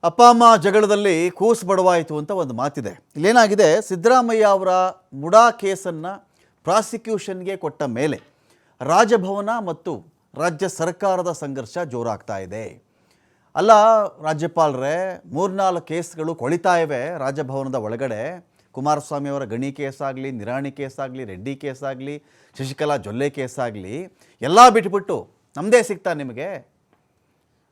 ಅಪ್ಪ ಅಮ್ಮ ಜಗಳದಲ್ಲಿ ಕೂಸು ಬಡವಾಯಿತು ಅಂತ ಒಂದು ಮಾತಿದೆ. ಇಲ್ಲೇನಾಗಿದೆ, ಸಿದ್ದರಾಮಯ್ಯ ಅವರ ಮುಡಾ ಕೇಸನ್ನು ಪ್ರಾಸಿಕ್ಯೂಷನ್ಗೆ ಕೊಟ್ಟ ಮೇಲೆ ರಾಜಭವನ ಮತ್ತು ರಾಜ್ಯ ಸರ್ಕಾರದ ಸಂಘರ್ಷ ಜೋರಾಗ್ತಾ ಇದೆ. ಅಲ್ಲ ರಾಜ್ಯಪಾಲರೇ, 3-4 ಕೇಸ್ಗಳು ಕೊಳಿತಾ ಇವೆ ರಾಜಭವನದ ಒಳಗಡೆ. ಕುಮಾರಸ್ವಾಮಿ ಅವರ ಗಣಿ ಕೇಸಾಗಲಿ, ನಿರಾಣಿ ಕೇಸಾಗಲಿ, ರೆಡ್ಡಿ ಕೇಸಾಗಲಿ, ಶಶಿಕಲಾ ಜೊಲ್ಲೆ ಕೇಸಾಗಲಿ ಎಲ್ಲ ಬಿಟ್ಬಿಟ್ಟು ನಮ್ಮದೇ ಸಿಗ್ತಾ ನಿಮಗೆ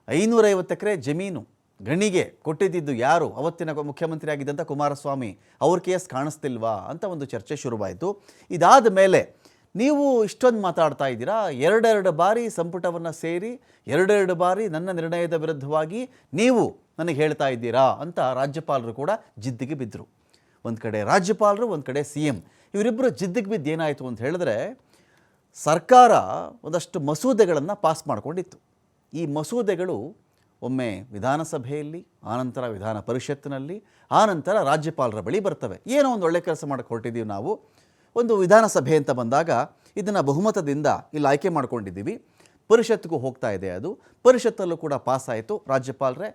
550 ಎಕರೆ ಜಮೀನು ಗಣಿಗೆ ಕೊಟ್ಟಿದ್ದು ಯಾರು? ಅವತ್ತಿನ ಮುಖ್ಯಮಂತ್ರಿ ಆಗಿದ್ದಂಥ ಕುಮಾರಸ್ವಾಮಿ. ಅವ್ರ ಕೇಸ್ ಕಾಣಿಸ್ತಿಲ್ವಾ ಅಂತ ಒಂದು ಚರ್ಚೆ ಶುರುವಾಯಿತು. ಇದಾದ ಮೇಲೆ ನೀವು ಇಷ್ಟೊಂದು ಮಾತಾಡ್ತಾ ಇದ್ದೀರಾ, 2 ಬಾರಿ ಸಂಪುಟವನ್ನು ಸೇರಿ 2 ಬಾರಿ ನನ್ನ ನಿರ್ಣಯದ ವಿರುದ್ಧವಾಗಿ ನೀವು ನನಗೆ ಹೇಳ್ತಾ ಇದ್ದೀರಾ ಅಂತ ರಾಜ್ಯಪಾಲರು ಕೂಡ ಜಿದ್ದಿಗೆ ಬಿದ್ದರು. ಒಂದು ಕಡೆ ರಾಜ್ಯಪಾಲರು, ಒಂದು ಕಡೆ CM, ಇವರಿಬ್ಬರು ಜಿದ್ದಿಗೆ ಬಿದ್ದು ಏನಾಯಿತು ಅಂತ ಹೇಳಿದ್ರೆ, ಸರ್ಕಾರ ಒಂದಷ್ಟು ಮಸೂದೆಗಳನ್ನು ಪಾಸ್ ಮಾಡಿಕೊಂಡಿತ್ತು. ಈ ಮಸೂದೆಗಳು ಒಮ್ಮೆ ವಿಧಾನಸಭೆಯಲ್ಲಿ, ಆನಂತರ ವಿಧಾನ ಪರಿಷತ್ತಿನಲ್ಲಿ, ಆನಂತರ ರಾಜ್ಯಪಾಲರ ಬಳಿ ಬರ್ತವೆ. ಏನೋ ಒಂದು ಒಳ್ಳೆ ಕೆಲಸ ಮಾಡೋಕ್ಕೆ ಹೊರಟಿದ್ದೀವಿ ನಾವು. ಒಂದು ವಿಧಾನಸಭೆ ಅಂತ ಬಂದಾಗ ಇದನ್ನು ಬಹುಮತದಿಂದ ಇಲ್ಲಿ ಆಯ್ಕೆ ಮಾಡ್ಕೊಂಡಿದ್ದೀವಿ. ಪರಿಷತ್ತಿಗೂ ಹೋಗ್ತಾ ಇದೆ, ಅದು ಪರಿಷತ್ತಲ್ಲೂ ಕೂಡ ಪಾಸ್ ಆಯಿತು. ರಾಜ್ಯಪಾಲರೇ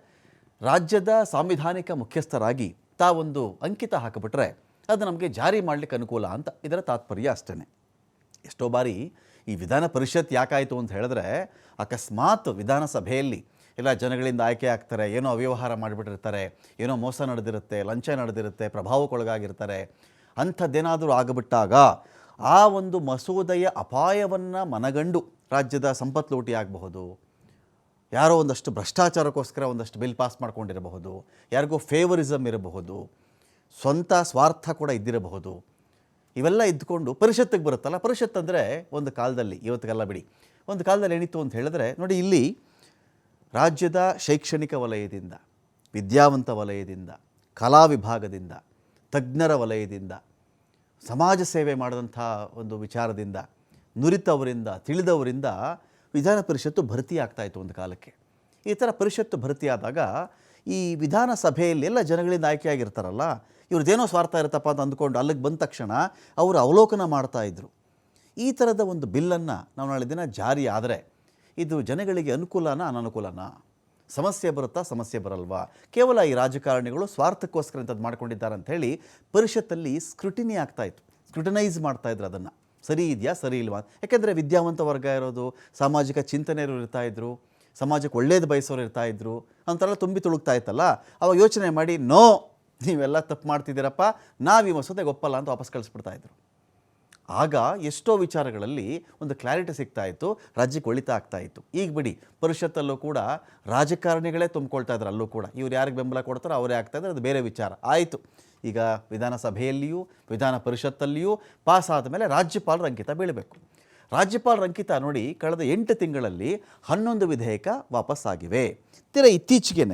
ರಾಜ್ಯದ ಸಾಂವಿಧಾನಿಕ ಮುಖ್ಯಸ್ಥರಾಗಿ ತಾವೊಂದು ಅಂಕಿತ ಹಾಕಿಬಿಟ್ರೆ ಅದು ನಮಗೆ ಜಾರಿ ಮಾಡಲಿಕ್ಕೆ ಅನುಕೂಲ ಅಂತ ಇದರ ತಾತ್ಪರ್ಯ ಅಷ್ಟೇ. ಎಷ್ಟೋ ಬಾರಿ ಈ ವಿಧಾನ ಪರಿಷತ್ ಯಾಕಾಯಿತು ಅಂತ ಹೇಳಿದ್ರೆ, ಅಕಸ್ಮಾತ್ ವಿಧಾನಸಭೆಯಲ್ಲಿ ಎಲ್ಲ ಜನಗಳಿಂದ ಆಯ್ಕೆ ಆಗ್ತಾರೆ, ಏನೋ ಅವ್ಯವಹಾರ ಮಾಡಿಬಿಟ್ಟಿರ್ತಾರೆ, ಏನೋ ಮೋಸ ನಡೆದಿರುತ್ತೆ, ಲಂಚ ನಡೆದಿರುತ್ತೆ, ಪ್ರಭಾವಕ್ಕೊಳಗಾಗಿರ್ತಾರೆ. ಅಂಥದ್ದೇನಾದರೂ ಆಗಿಬಿಟ್ಟಾಗ ಆ ಒಂದು ಮಸೂದೆಯ ಅಪಾಯವನ್ನು ಮನಗಂಡು ರಾಜ್ಯದ ಸಂಪತ್ತು ಲೂಟಿ ಆಗಬಹುದು, ಯಾರೋ ಒಂದಷ್ಟು ಭ್ರಷ್ಟಾಚಾರಕ್ಕೋಸ್ಕರ ಒಂದಷ್ಟು ಬಿಲ್ ಪಾಸ್ ಮಾಡ್ಕೊಂಡಿರಬಹುದು, ಯಾರಿಗೋ ಫೇವರಿಸಮ್ ಇರಬಹುದು, ಸ್ವಂತ ಸ್ವಾರ್ಥ ಕೂಡ ಇದ್ದಿರಬಹುದು. ಇವೆಲ್ಲ ಇದ್ದುಕೊಂಡು ಪರಿಷತ್ತಿಗೆ ಬರುತ್ತಲ್ಲ. ಪರಿಷತ್ ಅಂದರೆ ಒಂದು ಕಾಲದಲ್ಲಿ, ಇವತ್ತಿಗೆಲ್ಲ ಬಿಡಿ, ಒಂದು ಕಾಲದಲ್ಲಿ ಏನಿತ್ತು ಅಂತ ಹೇಳಿದ್ರೆ ನೋಡಿ, ಇಲ್ಲಿ ರಾಜ್ಯದ ಶೈಕ್ಷಣಿಕ ವಲಯದಿಂದ, ವಿದ್ಯಾವಂತ ವಲಯದಿಂದ, ಕಲಾ ವಿಭಾಗದಿಂದ, ತಜ್ಞರ ವಲಯದಿಂದ, ಸಮಾಜ ಸೇವೆ ಮಾಡಿದಂಥ ಒಂದು ವಿಚಾರದಿಂದ, ನುರಿತವರಿಂದ, ತಿಳಿದವರಿಂದ ವಿಧಾನ ಪರಿಷತ್ತು ಭರ್ತಿ ಆಗ್ತಾಯಿತ್ತು ಒಂದು ಕಾಲಕ್ಕೆ. ಈ ಥರ ಪರಿಷತ್ತು ಭರ್ತಿಯಾದಾಗ ಈ ವಿಧಾನಸಭೆಯಲ್ಲಿ ಎಲ್ಲ ಜನಗಳಿಂದ ಆಯ್ಕೆಯಾಗಿರ್ತಾರಲ್ಲ, ಇವ್ರದ್ದೇನೋ ಸ್ವಾರ್ಥ ಇರುತ್ತಪ್ಪ ಅಂತ ಅಂದ್ಕೊಂಡು ಅಲ್ಲಿಗೆ ಬಂದ ತಕ್ಷಣ ಅವರು ಅವಲೋಕನ ಮಾಡ್ತಾಯಿದ್ರು. ಈ ಥರದ ಒಂದು ಬಿಲ್ಲನ್ನು ನಾವು ನಾಳೆ ದಿನ ಜಾರಿ ಆದರೆ ಇದು ಜನಗಳಿಗೆ ಅನುಕೂಲನ ಅನನುಕೂಲನ? ಸಮಸ್ಯೆ ಬರುತ್ತಾ, ಸಮಸ್ಯೆ ಬರಲ್ವಾ? ಕೇವಲ ಈ ರಾಜಕಾರಣಿಗಳು ಸ್ವಾರ್ಥಕ್ಕೋಸ್ಕರ ಇಂಥದ್ದು ಮಾಡ್ಕೊಂಡಿದ್ದಾರೆ ಅಂಥೇಳಿ ಪರಿಷತ್ತಲ್ಲಿ ಸ್ಕ್ರೂಟಿನಿ ಆಗ್ತಾಯಿತ್ತು, ಸ್ಕ್ರೂಟನೈಸ್ ಮಾಡ್ತಾಯಿದ್ರು ಅದನ್ನು. ಸರಿ ಇದೆಯಾ, ಸರಿ ಇಲ್ವಾ? ಯಾಕೆಂದರೆ ವಿದ್ಯಾವಂತ ವರ್ಗ ಇರೋದು, ಸಾಮಾಜಿಕ ಚಿಂತನೆಯರು ಇರ್ತಾಯಿದ್ರು, ಸಮಾಜಕ್ಕೆ ಒಳ್ಳೇದು ಬಯಸೋರು ಇರ್ತಾಯಿದ್ರು, ಅಂತೆಲ್ಲ ತುಂಬಿ ತುಳುಕ್ತಾ ಇತ್ತಲ್ಲ. ಅವಾಗ ಯೋಚನೆ ಮಾಡಿ, ನೋ, ನೀವೆಲ್ಲ ತಪ್ಪು ಮಾಡ್ತಿದ್ದೀರಪ್ಪ, ನಾವು ಈ ಮಸೂದೆಗೆ ಒಪ್ಪಲ್ಲ ಅಂತ ವಾಪಸ್ ಕಳಿಸ್ಬಿಡ್ತಾಯಿದ್ರು. ಆಗ ಎಷ್ಟೋ ವಿಚಾರಗಳಲ್ಲಿ ಒಂದು ಕ್ಲಾರಿಟಿ ಸಿಗ್ತಾಯಿತ್ತು, ರಾಜ್ಯಕ್ಕೆ ಒಳಿತ ಆಗ್ತಾಯಿತ್ತು. ಈಗ ಬಿಡಿ, ಪರಿಷತ್ತಲ್ಲೂ ಕೂಡ ರಾಜಕಾರಣಿಗಳೇ ತುಂಬಿಕೊಳ್ತಾ ಇದ್ದಾರೆ. ಅಲ್ಲೂ ಕೂಡ ಇವ್ರು ಯಾರಿಗೆ ಬೆಂಬಲ ಕೊಡ್ತಾರೋ ಅವರೇ ಆಗ್ತಾಯಿದ್ದಾರೆ, ಅದು ಬೇರೆ ವಿಚಾರ ಆಯಿತು. ಈಗ ವಿಧಾನಸಭೆಯಲ್ಲಿಯೂ ವಿಧಾನ ಪರಿಷತ್ತಲ್ಲಿಯೂ ಪಾಸ್ ಆದ ಮೇಲೆ ರಾಜ್ಯಪಾಲರ ಅಂಕಿತ ಬೀಳಬೇಕು. ರಾಜ್ಯಪಾಲರ ಅಂಕಿತ ನೋಡಿ, ಕಳೆದ 8 ತಿಂಗಳಲ್ಲಿ 11 ವಿಧೇಯಕ ವಾಪಸ್ಸಾಗಿವೆ. ತೀರಾ ಇತ್ತೀಚೆಗೆ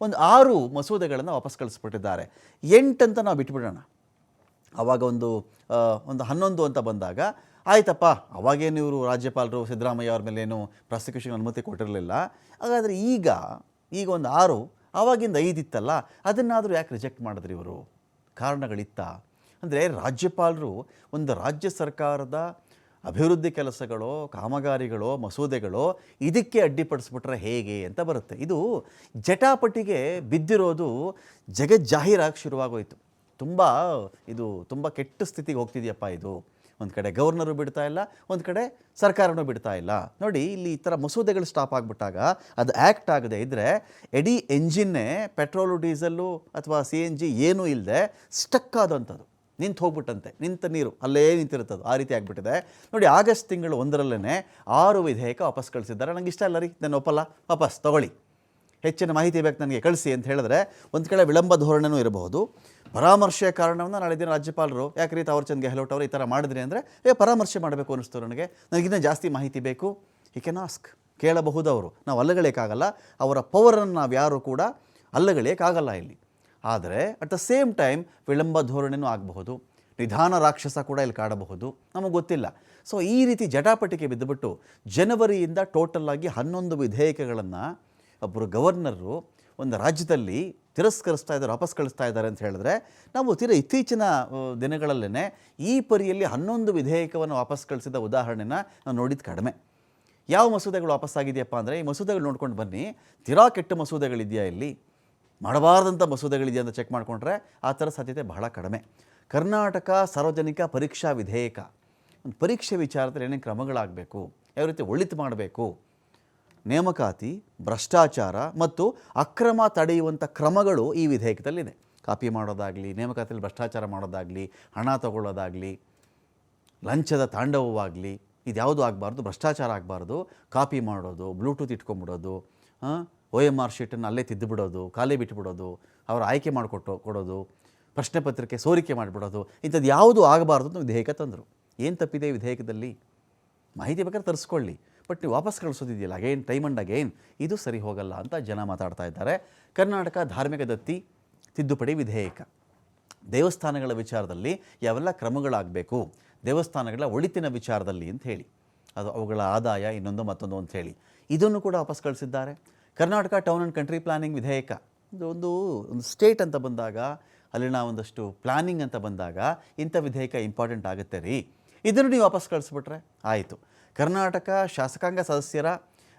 ಒಂದು 6 ಮಸೂದೆಗಳನ್ನು ವಾಪಸ್ ಕಳಿಸ್ಬಿಟ್ಟಿದ್ದಾರೆ. 8 ಅಂತ ನಾವು ಬಿಟ್ಬಿಡೋಣ. ಆವಾಗ ಒಂದು 11 ಅಂತ ಬಂದಾಗ ಆಯ್ತಪ್ಪ, ಅವಾಗೇನು ಇವರು ರಾಜ್ಯಪಾಲರು ಸಿದ್ದರಾಮಯ್ಯ ಅವ್ರ ಮೇಲೇನು ಪ್ರಾಸಿಕ್ಯೂಷನ್ ಅನುಮತಿ ಕೊಟ್ಟಿರಲಿಲ್ಲ. ಹಾಗಾದರೆ ಈಗ ಒಂದು 6, ಆವಾಗಿಂದ 5 ಇತ್ತಲ್ಲ, ಅದನ್ನಾದರೂ ಯಾಕೆ ರಿಜೆಕ್ಟ್ ಮಾಡಿದ್ರಿ ಇವರು? ಕಾರಣಗಳಿತ್ತ? ಅಂದರೆ ರಾಜ್ಯಪಾಲರು ಒಂದು ರಾಜ್ಯ ಸರ್ಕಾರದ ಅಭಿವೃದ್ಧಿ ಕೆಲಸಗಳೋ, ಕಾಮಗಾರಿಗಳೋ, ಮಸೂದೆಗಳೋ ಇದಕ್ಕೆ ಅಡ್ಡಿಪಡಿಸ್ಬಿಟ್ರೆ ಹೇಗೆ ಅಂತ ಬರುತ್ತೆ. ಇದು ಜಟಾಪಟಿಗೆ ಬಿದ್ದಿರೋದು ಜಗಜ್ಜಾಹೀರಾಗಿ ಶುರುವಾಗೋಯಿತು. ತುಂಬ ಕೆಟ್ಟ ಸ್ಥಿತಿಗೆ ಹೋಗ್ತಿದೆಯಪ್ಪ ಇದು. ಒಂದು ಕಡೆ ಗವರ್ನರು ಬಿಡ್ತಾ ಇಲ್ಲ, ಒಂದು ಕಡೆ ಸರ್ಕಾರನೂ ಬಿಡ್ತಾ ಇಲ್ಲ. ನೋಡಿ, ಇಲ್ಲಿ ಈ ಥರ ಮಸೂದೆಗಳು ಸ್ಟಾಪ್ ಆಗಿಬಿಟ್ಟಾಗ, ಅದು ಆ್ಯಕ್ಟ್ ಆಗದೆ ಇದ್ದರೆ ಎಡೀ ಎಂಜಿನ್ನೇ ಪೆಟ್ರೋಲು, ಡೀಸೆಲ್ಲು ಅಥವಾ CNG ಏನೂ ಇಲ್ಲದೆ ಸ್ಟಕ್ ಆದಂಥದ್ದು, ನಿಂತು ಹೋಗ್ಬಿಟ್ಟಂತೆ, ನಿಂತ ನೀರು ಅಲ್ಲೇ ನಿಂತಿರುತ್ತದು, ಆ ರೀತಿ ಆಗಿಬಿಟ್ಟಿದೆ. ನೋಡಿ, ಆಗಸ್ಟ್ ತಿಂಗಳು 1ರಲ್ಲೇ 6 ವಿಧೇಯಕ ವಾಪಸ್ ಕಳಿಸಿದ್ದಾರೆ. ನನಗೆ ಇಷ್ಟ ಇಲ್ಲ ರೀ, ನಾನು ಒಪ್ಪಲ್ಲ, ವಾಪಸ್ ತೊಗೊಳ್ಳಿ, ಹೆಚ್ಚಿನ ಮಾಹಿತಿ ಬೇಕು ನನಗೆ, ಕಳಿಸಿ ಅಂತ ಹೇಳಿದ್ರೆ ಒಂದು ಕಡೆ ವಿಳಂಬ ಧೋರಣೆನೂ ಇರಬಹುದು. ಪರಾಮರ್ಶೆಯ ಕಾರಣವನ್ನು ನಾಳೆ ದಿನ ರಾಜ್ಯಪಾಲರು ಯಾಕೆ ರೀ ತಾವರ್ಚಂದ್ ಗೆಹ್ಲೋಟ್ ಅವರು ಈ ಥರ ಮಾಡಿದ್ರಿ ಅಂದರೆ, ಪರಾಮರ್ಶೆ ಮಾಡಬೇಕು ಅನ್ನಿಸ್ತು ನನಗಿನ್ನೂ ಜಾಸ್ತಿ ಮಾಹಿತಿ ಬೇಕು. ಈ ಕ್ಯಾನ್ ಆಸ್ಕ್, ಕೇಳಬಹುದವರು. ನಾವು ಅಲ್ಲಗಳಿಯಕ್ಕಾಗಲ್ಲ, ಅವರ ಪವರನ್ನು ನಾವು ಯಾರು ಕೂಡ ಅಲ್ಲಗಳಿಯಕ್ಕಾಗಲ್ಲ ಇಲ್ಲಿ. ಆದರೆ ಅಟ್ ದ ಸೇಮ್ ಟೈಮ್ ವಿಳಂಬ ಧೋರಣೆನೂ ಆಗಬಹುದು, ನಿಧಾನ ರಾಕ್ಷಸ ಕೂಡ ಇಲ್ಲಿ ಕಾಡಬಹುದು, ನಮಗೆ ಗೊತ್ತಿಲ್ಲ. ಸೊ ಈ ರೀತಿ ಜಟಾಪಟಿಗೆ ಬಿದ್ದುಬಿಟ್ಟು ಜನವರಿಯಿಂದ ಟೋಟಲ್ಲಾಗಿ 11 ವಿಧೇಯಕಗಳನ್ನು ಒಬ್ಬರು ಗವರ್ನರು ಒಂದು ರಾಜ್ಯದಲ್ಲಿ ತಿರಸ್ಕರಿಸ್ತಾ ಇದ್ದಾರೆ, ವಾಪಸ್ ಕಳಿಸ್ತಾ ಇದ್ದಾರೆ ಅಂತ ಹೇಳಿದ್ರೆ, ನಾವು ಇತ್ತೀಚಿನ ದಿನಗಳಲ್ಲೇ ಈ ಪರಿಯಲ್ಲಿ 11 ವಿಧೇಯಕವನ್ನು ವಾಪಸ್ ಕಳಿಸಿದ ಉದಾಹರಣೆನ ನಾವು ನೋಡಿದ್ದು ಕಡಿಮೆ. ಯಾವ ಮಸೂದೆಗಳು ವಾಪಸ್ಸಾಗಿದೆಯಪ್ಪ ಅಂದರೆ, ಈ ಮಸೂದೆಗಳು ನೋಡ್ಕೊಂಡು ಬನ್ನಿ, ತೀರಾ ಕೆಟ್ಟ ಮಸೂದೆಗಳಿದೆಯಾ ಇಲ್ಲಿ? ಮಾಡಬಾರ್ದಂಥ ಮಸೂದೆಗಳಿದೆಯಾ ಅಂತ ಚೆಕ್ ಮಾಡಿಕೊಂಡ್ರೆ ಆ ಥರ ಸಾಧ್ಯತೆ ಬಹಳ ಕಡಿಮೆ. ಕರ್ನಾಟಕ ಸಾರ್ವಜನಿಕ ಪರೀಕ್ಷಾ ವಿಧೇಯಕ, ಒಂದು ಪರೀಕ್ಷೆ ವಿಚಾರದಲ್ಲಿ ಏನೇನು ಕ್ರಮಗಳಾಗಬೇಕು, ಯಾವ ರೀತಿ ಒಳಿತು ಮಾಡಬೇಕು, ನೇಮಕಾತಿ, ಭ್ರಷ್ಟಾಚಾರ ಮತ್ತು ಅಕ್ರಮ ತಡೆಯುವಂಥ ಕ್ರಮಗಳು ಈ ವಿಧೇಯಕದಲ್ಲಿದೆ. ಕಾಪಿ ಮಾಡೋದಾಗಲಿ, ನೇಮಕಾತಿಯಲ್ಲಿ ಭ್ರಷ್ಟಾಚಾರ ಮಾಡೋದಾಗಲಿ, ಹಣ ತಗೊಳ್ಳೋದಾಗಲಿ, ಲಂಚದ ತಾಂಡವವಾಗಲಿ, ಇದ್ಯಾವುದು ಆಗಬಾರ್ದು. ಭ್ರಷ್ಟಾಚಾರ ಆಗಬಾರ್ದು. ಕಾಪಿ ಮಾಡೋದು, ಬ್ಲೂಟೂತ್ ಇಟ್ಕೊಂಡ್ಬಿಡೋದು, OMR ಶೀಟನ್ನು ಅಲ್ಲೇ ತಿದ್ದುಬಿಡೋದು, ಖಾಲಿ ಬಿಟ್ಟುಬಿಡೋದು, ಅವರ ಆಯ್ಕೆ ಕೊಡೋದು, ಪ್ರಶ್ನೆ ಪತ್ರಿಕೆ ಸೋರಿಕೆ ಮಾಡಿಬಿಡೋದು, ಇಂಥದ್ದು ಯಾವುದು ಆಗಬಾರ್ದು ಅಂತ ವಿಧೇಯಕ ತಂದರು. ಏನು ತಪ್ಪಿದೆ ಈ ವಿಧೇಯಕದಲ್ಲಿ? ಮಾಹಿತಿ ಬೇಕಾದ್ರೆ ತರಿಸ್ಕೊಳ್ಳಿ, ಬಟ್ ನೀವು ವಾಪಸ್ ಕಳಿಸೋದಿದೆಯಲ್ಲ, ಅಗೇನ್ ಟೈಮ್ ಆ್ಯಂಡ್ ಅಗೇನ್, ಇದು ಸರಿ ಹೋಗಲ್ಲ ಅಂತ ಜನ ಮಾತಾಡ್ತಾ ಇದ್ದಾರೆ. ಕರ್ನಾಟಕ ಧಾರ್ಮಿಕ ದತ್ತಿ ತಿದ್ದುಪಡಿ ವಿಧೇಯಕ, ದೇವಸ್ಥಾನಗಳ ವಿಚಾರದಲ್ಲಿ ಯಾವೆಲ್ಲ ಕ್ರಮಗಳಾಗಬೇಕು, ದೇವಸ್ಥಾನಗಳ ಒಳಿತಿನ ವಿಚಾರದಲ್ಲಿ ಅಂತ ಹೇಳಿ, ಅದು ಅವುಗಳ ಆದಾಯ ಇನ್ನೊಂದು ಮತ್ತೊಂದು ಅಂತ ಹೇಳಿ, ಇದನ್ನು ಕೂಡ ವಾಪಸ್ ಕಳಿಸಿದ್ದಾರೆ. Karnataka town and country planning ವಿಧೇಯಕ, ಒಂದು ಸ್ಟೇಟ್ ಅಂತ ಬಂದಾಗ, ಅಲ್ಲಿನ ಒಂದಷ್ಟು ಪ್ಲಾನಿಂಗ್ ಅಂತ ಬಂದಾಗ ಇಂಥ ವಿಧೇಯಕ ಇಂಪಾರ್ಟೆಂಟ್ ಆಗುತ್ತೆ ರೀ, ಇದನ್ನು ನೀವು ವಾಪಸ್ ಕಳಿಸ್ಬಿಟ್ರೆ ಆಯಿತು. ಕರ್ನಾಟಕ ಶಾಸಕಾಂಗ ಸದಸ್ಯರ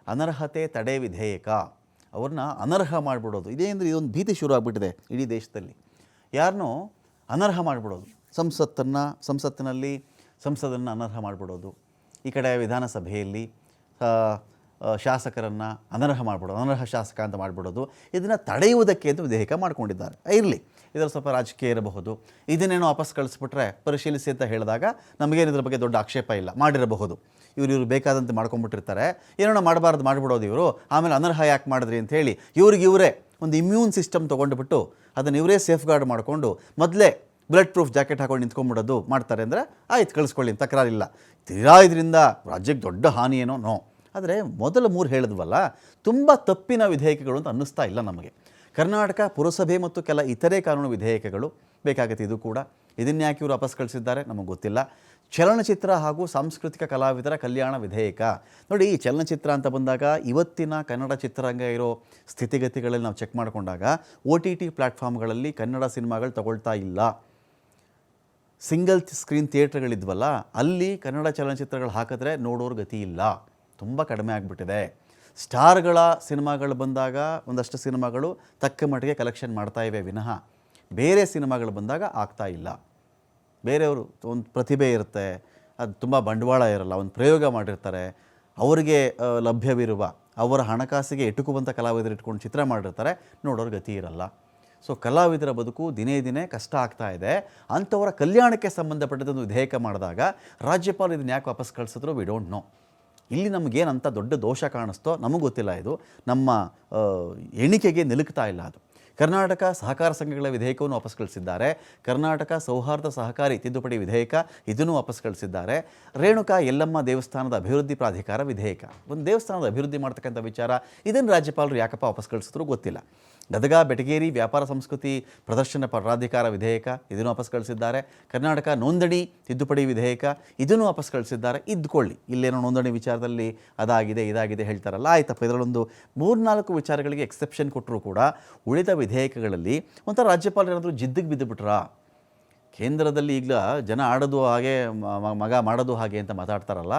ಅನರ್ಹತೆ ತಡೆ ವಿಧೇಯಕ, ಅವ್ರನ್ನ ಅನರ್ಹ ಮಾಡಿಬಿಡೋದು, ಇದೇ ಅಂದರೆ ಇದೊಂದು ಭೀತಿ ಶುರು ಆಗಿಬಿಟ್ಟಿದೆ ಇಡೀ ದೇಶದಲ್ಲಿ. ಯಾರನ್ನೋ ಅನರ್ಹ ಮಾಡಿಬಿಡೋದು, ಸಂಸತ್ತಿನಲ್ಲಿ ಸಂಸದನ್ನು ಅನರ್ಹ ಮಾಡಿಬಿಡೋದು, ಈ ಕಡೆ ವಿಧಾನಸಭೆಯಲ್ಲಿ ಶಾಸಕರನ್ನು ಅನರ್ಹ ಮಾಡಿಬಿಡೋದು, ಅನರ್ಹ ಶಾಸಕ ಅಂತ ಮಾಡಿಬಿಡೋದು, ಇದನ್ನು ತಡೆಯುವುದಕ್ಕೆ ಅಂತ ವಿಧೇಯಕ ಮಾಡ್ಕೊಂಡಿದ್ದಾರೆ. ಇರಲಿ, ಇದರ ಸ್ವಲ್ಪ ರಾಜಕೀಯ ಇರಬಹುದು. ಇದನ್ನೇನೋ ವಾಪಸ್ ಕಳಿಸ್ಬಿಟ್ರೆ ಪರಿಶೀಲಿಸಿ ಅಂತ ಹೇಳಿದಾಗ ನಮಗೇನು ಇದ್ರ ಬಗ್ಗೆ ದೊಡ್ಡ ಆಕ್ಷೇಪ ಇಲ್ಲ, ಮಾಡಿರಬಹುದು. ಇವರು ಬೇಕಾದಂತೆ ಮಾಡ್ಕೊಂಡ್ಬಿಟ್ಟಿರ್ತಾರೆ, ಏನೋ ಮಾಡಬಾರ್ದು ಮಾಡಿಬಿಡೋದು ಇವರು, ಆಮೇಲೆ ಅನರ್ಹ ಯಾಕೆ ಮಾಡಿದ್ರಿ ಅಂತ ಹೇಳಿ ಇವರೇ ಒಂದು ಇಮ್ಯೂನ್ ಸಿಸ್ಟಮ್ ತೊಗೊಂಡುಬಿಟ್ಟು ಅದನ್ನು ಇವರೇ ಸೇಫ್ ಗಾರ್ಡ್ ಮಾಡಿಕೊಂಡು ಮೊದಲೇ ಬ್ಲಡ್ ಪ್ರೂಫ್ ಜಾಕೆಟ್ ಹಾಕೊಂಡು ನಿಂತ್ಕೊಂಡ್ಬಿಡೋದು ಮಾಡ್ತಾರೆ ಅಂದರೆ ಆಯ್ತು, ಕಳಿಸ್ಕೊಳ್ಳಿ, ತಕರಾರಿಲ್ಲ. ತೀರಾ ಇದರಿಂದ ರಾಜ್ಯಕ್ಕೆ ದೊಡ್ಡ ಹಾನಿ ಏನೋ ನೋ. ಆದರೆ ಮೊದಲು 3 ಹೇಳಿದ್ವಲ್ಲ, ತುಂಬ ತಪ್ಪಿನ ವಿಧೇಯಕಗಳು ಅಂತ ಅನ್ನಿಸ್ತಾ ಇಲ್ಲ ನಮಗೆ. ಕರ್ನಾಟಕ ಪುರಸಭೆ ಮತ್ತು ಕೆಲ ಇತರೆ ಕಾನೂನು ವಿಧೇಯಕಗಳು ಬೇಕಾಗುತ್ತೆ. ಇದು ಕೂಡ ಇದನ್ಯಾಕೆ ಇವರು ವಾಪಸ್ ಕಳಿಸಿದ್ದಾರೆ ನಮಗೆ ಗೊತ್ತಿಲ್ಲ. ಚಲನಚಿತ್ರ ಹಾಗೂ ಸಾಂಸ್ಕೃತಿಕ ಕಲಾವಿದರ ಕಲ್ಯಾಣ ವಿಧೇಯಕ, ನೋಡಿ, ಈ ಚಲನಚಿತ್ರ ಅಂತ ಬಂದಾಗ ಇವತ್ತಿನ ಕನ್ನಡ ಚಿತ್ರರಂಗ ಇರೋ ಸ್ಥಿತಿಗತಿಗಳಲ್ಲಿ ನಾವು ಚೆಕ್ ಮಾಡಿಕೊಂಡಾಗ OTT ಪ್ಲ್ಯಾಟ್ಫಾರ್ಮ್ಗಳಲ್ಲಿ ಕನ್ನಡ ಸಿನಿಮಾಗಳು ತಗೊಳ್ತಾ ಇಲ್ಲ. ಸಿಂಗಲ್ ಸ್ಕ್ರೀನ್ ಥಿಯೇಟ್ರ್ಗಳಿದ್ವಲ್ಲ, ಅಲ್ಲಿ ಕನ್ನಡ ಚಲನಚಿತ್ರಗಳು ಹಾಕಿದ್ರೆ ನೋಡೋರು ಗತಿ ಇಲ್ಲ, ತುಂಬ ಕಡಿಮೆ ಆಗಿಬಿಟ್ಟಿದೆ. ಸ್ಟಾರ್ಗಳ ಸಿನಿಮಾಗಳು ಬಂದಾಗ ಒಂದಷ್ಟು ಸಿನಿಮಾಗಳು ತಕ್ಕ ಮಟ್ಟಿಗೆ ಕಲೆಕ್ಷನ್ ಮಾಡ್ತಾ ಇವೆ ವಿನಃ ಬೇರೆ ಸಿನಿಮಾಗಳು ಬಂದಾಗ ಆಗ್ತಾ ಇಲ್ಲ. ಬೇರೆಯವರು ಒಂದು ಪ್ರತಿಭೆ ಇರುತ್ತೆ, ಅದು ತುಂಬ ಬಂಡವಾಳ ಇರಲ್ಲ, ಒಂದು ಪ್ರಯೋಗ ಮಾಡಿರ್ತಾರೆ, ಅವರಿಗೆ ಲಭ್ಯವಿರುವ ಅವರ ಹಣಕಾಸಿಗೆ ಎಟುಕುವಂಥ ಕಲಾವಿದರು ಇಟ್ಕೊಂಡು ಚಿತ್ರ ಮಾಡಿರ್ತಾರೆ, ನೋಡೋರು ಗತಿ ಇರಲ್ಲ. ಸೊ ಕಲಾವಿದರ ಬದುಕು ದಿನೇ ದಿನೇ ಕಷ್ಟ ಆಗ್ತಾ ಇದೆ. ಅಂಥವರ ಕಲ್ಯಾಣಕ್ಕೆ ಸಂಬಂಧಪಟ್ಟದೊಂದು ವಿಧೇಯಕ ಮಾಡಿದಾಗ ರಾಜ್ಯಪಾಲ ಇದನ್ನು ಯಾಕೆ ವಾಪಸ್ ಕಳಿಸಿದ್ರು ವಿ ಡೋಂಟ್ ನೋ. ಇಲ್ಲಿ ನಮಗೇನಂತ ದೊಡ್ಡ ದೋಷ ಕಾಣಿಸ್ತೋ ನಮಗೆ ಗೊತ್ತಿಲ್ಲ. ಇದು ನಮ್ಮ ಎಣಿಕೆಗೆ ನಿಲುಕ್ತಾ ಇಲ್ಲ ಅದು. ಕರ್ನಾಟಕ ಸಹಕಾರ ಸಂಘಗಳ ವಿಧೇಯಕವನ್ನು ವಾಪಸ್ ಕಳಿಸಿದ್ದಾರೆ. ಕರ್ನಾಟಕ ಸೌಹಾರ್ದ ಸಹಕಾರಿ ತಿದ್ದುಪಡಿ ವಿಧೇಯಕ, ಇದನ್ನು ವಾಪಸ್ ಕಳಿಸಿದ್ದಾರೆ. ರೇಣುಕಾ ಯಲ್ಲಮ್ಮ ದೇವಸ್ಥಾನದ ಅಭಿವೃದ್ಧಿ ಪ್ರಾಧಿಕಾರ ವಿಧೇಯಕ, ಒಂದು ದೇವಸ್ಥಾನದ ಅಭಿವೃದ್ಧಿ ಮಾಡ್ತಕ್ಕಂಥ ವಿಚಾರ, ಇದನ್ನು ರಾಜ್ಯಪಾಲರು ಯಾಕಪ್ಪ ವಾಪಸ್ ಕಳಿಸಿದ್ರು ಗೊತ್ತಿಲ್ಲ. ಗದಗ ಬೆಟಗೇರಿ ವ್ಯಾಪಾರ ಸಂಸ್ಕೃತಿ ಪ್ರದರ್ಶನ ಪ್ರಾಧಿಕಾರ ವಿಧೇಯಕ, ಇದನ್ನು ವಾಪಸ್ ಕಳಿಸಿದ್ದಾರೆ. ಕರ್ನಾಟಕ ನೋಂದಣಿ ತಿದ್ದುಪಡಿ ವಿಧೇಯಕ, ಇದನ್ನು ವಾಪಸ್ ಕಳಿಸಿದ್ದಾರೆ. ಇದ್ಕೊಳ್ಳಿ, ಇಲ್ಲೇನೋ ನೋಂದಣಿ ವಿಚಾರದಲ್ಲಿ ಅದಾಗಿದೆ ಇದಾಗಿದೆ ಹೇಳ್ತಾರಲ್ಲ, ಆಯ್ತಪ್ಪ, ಇದರಲ್ಲೊಂದು 3-4 ವಿಚಾರಗಳಿಗೆ ಎಕ್ಸೆಪ್ಷನ್ ಕೊಟ್ಟರೂ ಕೂಡ ಉಳಿದ ವಿಧೇಯಕಗಳಲ್ಲಿ ಒಂಥರ ರಾಜ್ಯಪಾಲರು ಏನಾದರೂ ಜಿದ್ದಿಗೆ ಬಿದ್ದುಬಿಟ್ರಾ? ಕೇಂದ್ರದಲ್ಲಿ ಈಗ ಜನ ಆಡೋದು ಹಾಗೆ ಮಗ ಮಾಡೋದು ಹಾಗೆ ಅಂತ ಮಾತಾಡ್ತಾರಲ್ಲ,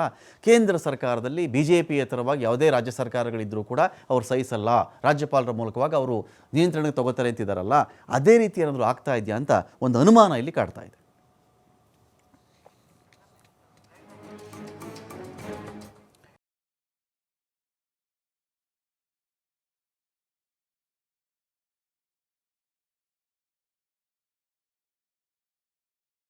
ಕೇಂದ್ರ ಸರ್ಕಾರದಲ್ಲಿ BJP-ಯೇತರವಾಗಿ ಯಾವುದೇ ರಾಜ್ಯ ಸರ್ಕಾರಗಳಿದ್ದರೂ ಕೂಡ ಅವ್ರು ಸಹಿಸಲ್ಲ, ರಾಜ್ಯಪಾಲರ ಮೂಲಕವಾಗಿ ಅವರು ನಿಯಂತ್ರಣಕ್ಕೆ ತಗೋತಾರೆ ಅಂತಿದ್ದಾರಲ್ಲ, ಅದೇ ರೀತಿ ಏನಾದರೂ ಆಗ್ತಾ ಇದೆಯಾ ಅಂತ ಒಂದು ಅನುಮಾನ ಇಲ್ಲಿ ಕಾಡ್ತಾ ಇದೆ.